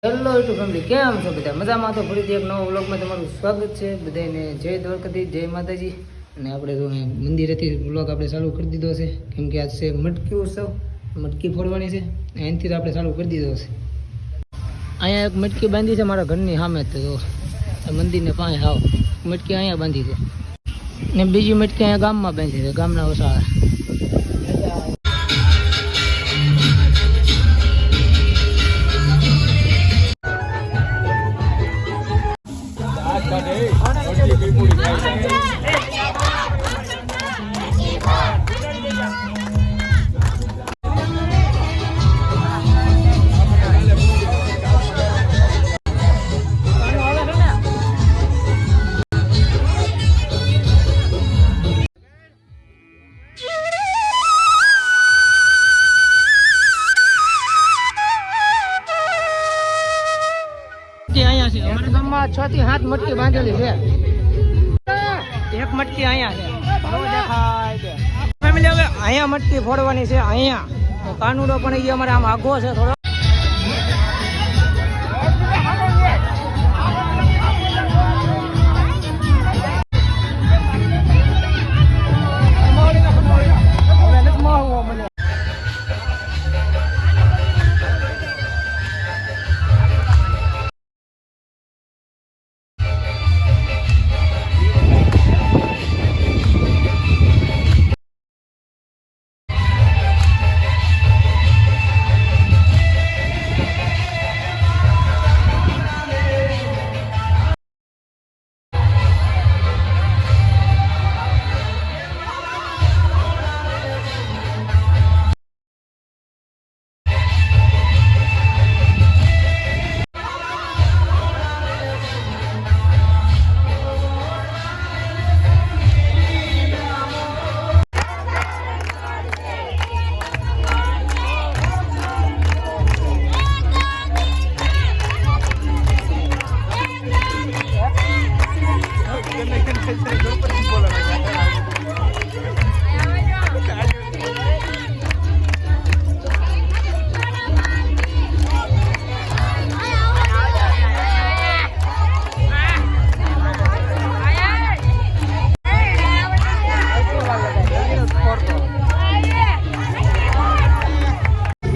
Hello YouTube family, કેમ છો બધા? મજામાં? તો ફરીથી એક નવો વ્લોગમાં તમારું સ્વાગત છે. બધાને જય દ્વારકાધીશ, જય માતાજી. અને આપણે તો મંદિરેથી વ્લોગ આપણે ચાલુ કરી દીધો છે, કેમ કે આજ છે મટકી ઉત્સવ, મટકી ફોડવાની છે. એનાથી તો આપણે ચાલુ કરી દીધો છે. અહીંયા એક મટકી બાંધી છે મારા ઘરની સામે, તો મંદિરને પાસે આવો મટકી અહીંયા બાંધી છે, ને બીજી મટકી અહીંયા ગામમાં બાંધી છે, ગામના ઓસાળા. અમારા ગામમાં 6 થી 7 મટકી બાંધેલી છે. એક મટકી અહીંયા છે. ફેમિલી, હવે અહીંયા મટકી ફોડવાની છે. અહીંયા કાનુડો પણ એ અમારે આમ આઘો છે થોડો.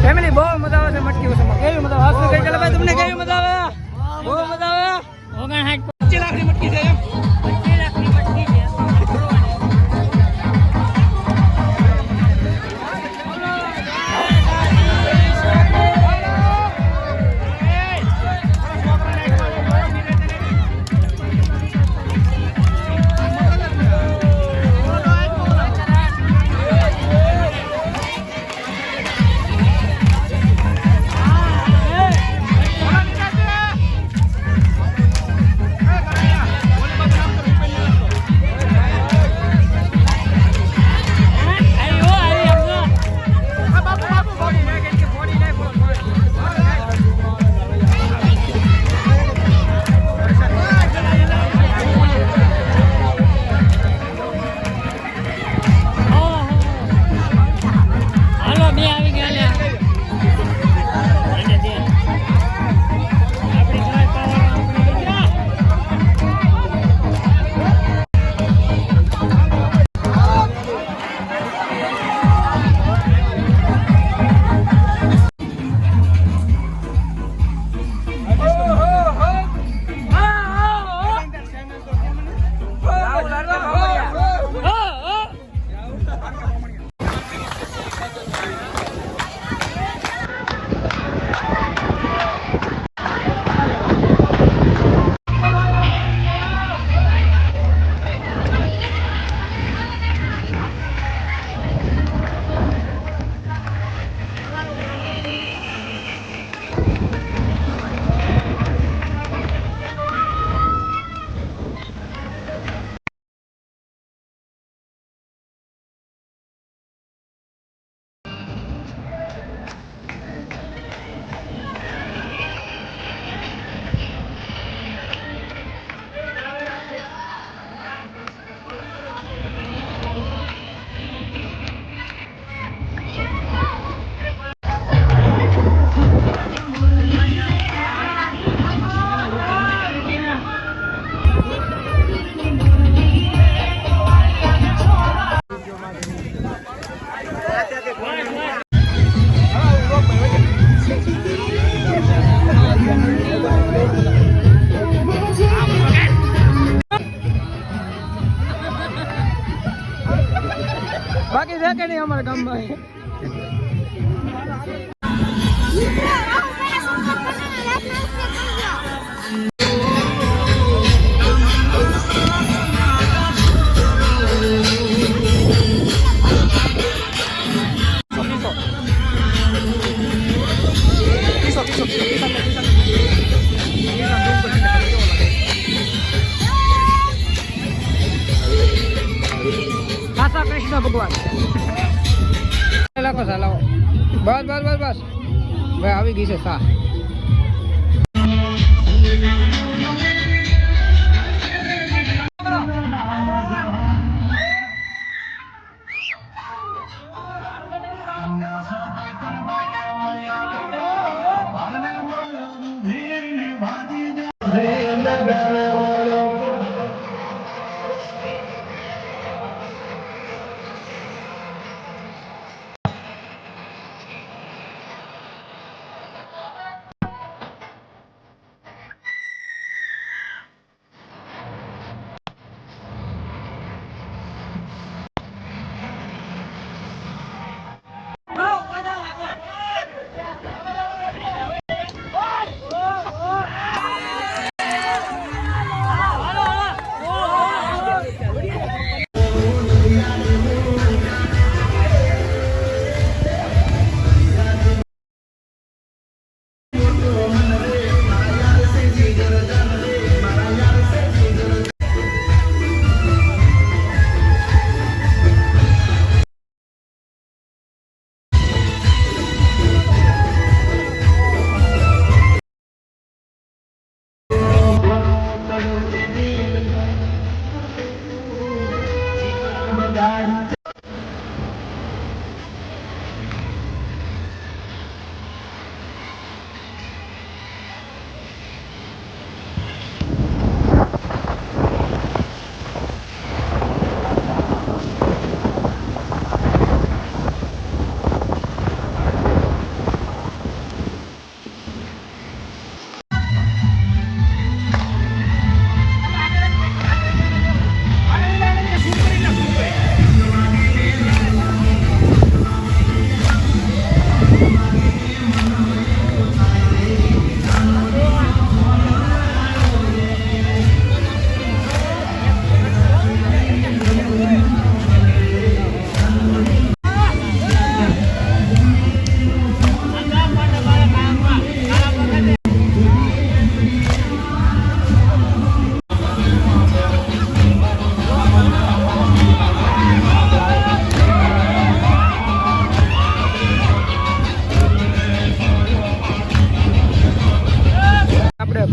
ફેમિલી, બહુ મજા આવે છે મટકી ઉત્સવમાં. કેવી મજા આવે? કઈ ચાલે ભાઈ, તમને કેવી મજા આવે? બહુ મજા આવે. 25 લાખની મટકી છે. 25 લાખની મટકી છે. નહીં અમારા ગામમાં. કૃષ્ણ ભગવાન લાખો ચાલાવો. બસ બસ બસ બસ ભાઈ આવી ગઈ છે સા.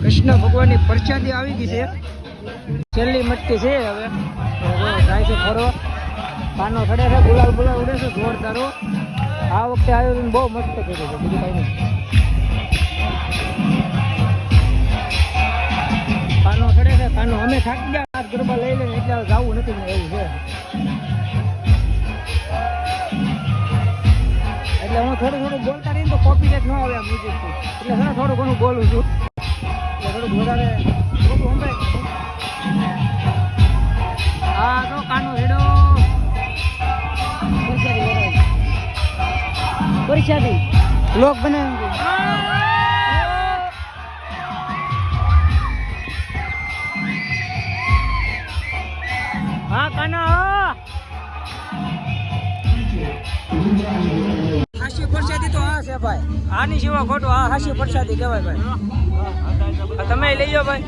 કૃષ્ણ ભગવાનની પ્રસાદી આવી ગઈ છે. છેલ્લી મટકી છે. હવે જાય છે ફરો. પાનો ચડે છે, ગુલાલ ગુલાલ ઉડે છે જોરદારો. આ વખતે આયોજન બહુ મસ્ત કર્યું છે, બીજું કઈ નહીં. પાનો ચડે છે, પાનો અમે થાકી ગયા હાથ ગરબા લઈ લઈને એટલે જવું નથી ને એવું છે. એટલે હું થોડું થોડું બોલતા રહીને તો કોપીરાઈટ ન આવે આ મ્યુઝિક થી, એટલે હું થોડું ઘણું બોલું છું. થોડુંક વધારે હા તો કાનો હેડો પરીક્ષાથી લોક બનાવે. હા કાના હાસ્ય પ્રસાદી તો આ છે ભાઈ. આની સિવાય ખોટું આ હાસ્ય પ્રસાદી કહેવાય ભાઈ. તમે લઈ જાઓ ભાઈ.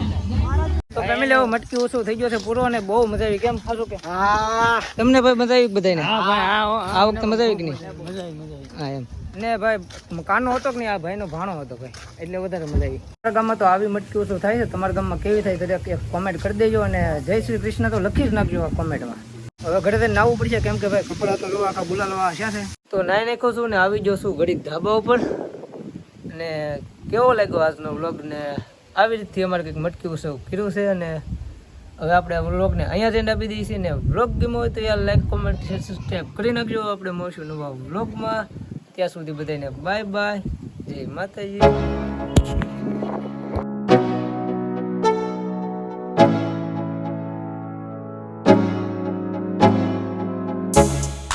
તો ફેમિલી હવે મટકી ઓછું થઈ ગયો છે પૂરો અને બહુ મજા આવી. કેમ ખાશો કે તમને ભાઈ મજા આવી બધાને? આ વખતે મજા આવી કે નહીં? હા એમ ને ભાઈ કાનો હતો કે નહીં, આ ભાઈનો ભાણો હતો ભાઈ, એટલે વધારે મજા આવી. તમારા ગામમાં તો આવી મટકી ઓછું થાય છે, તમારા ગામમાં કેવી થાય તો એક કોમેન્ટ કરી દેજો અને જય શ્રી કૃષ્ણ તો લખી જ નાખજો આ કોમેન્ટમાં. હવે ઘરે તો નાવું પડશે કેમ કે ભાઈ કપડા તો આખા બોલાવા છે. તો નાઈ નાખું છું ને આવી જાઉં છું ઘડીક ધાબા ઉપર. અને કેવો લાગ્યો આજનો વ્લોગ ને આવી રીતથી અમારે કંઈક મટકી ઉત્સવ કર્યું છે. અને હવે આપણે વ્લોગને અહીંયા જઈને આપી દઈએ છીએ ને વ્લોગ ગમ્યો હોય તો યાર લાઈક કોમેન્ટ શેર સબસ્ક્રાઈબ કરી નાખજો. આપણે મળશું નવા વ્લોગમાં. ત્યાં સુધી બધાને બાય બાય, જય માતાજી.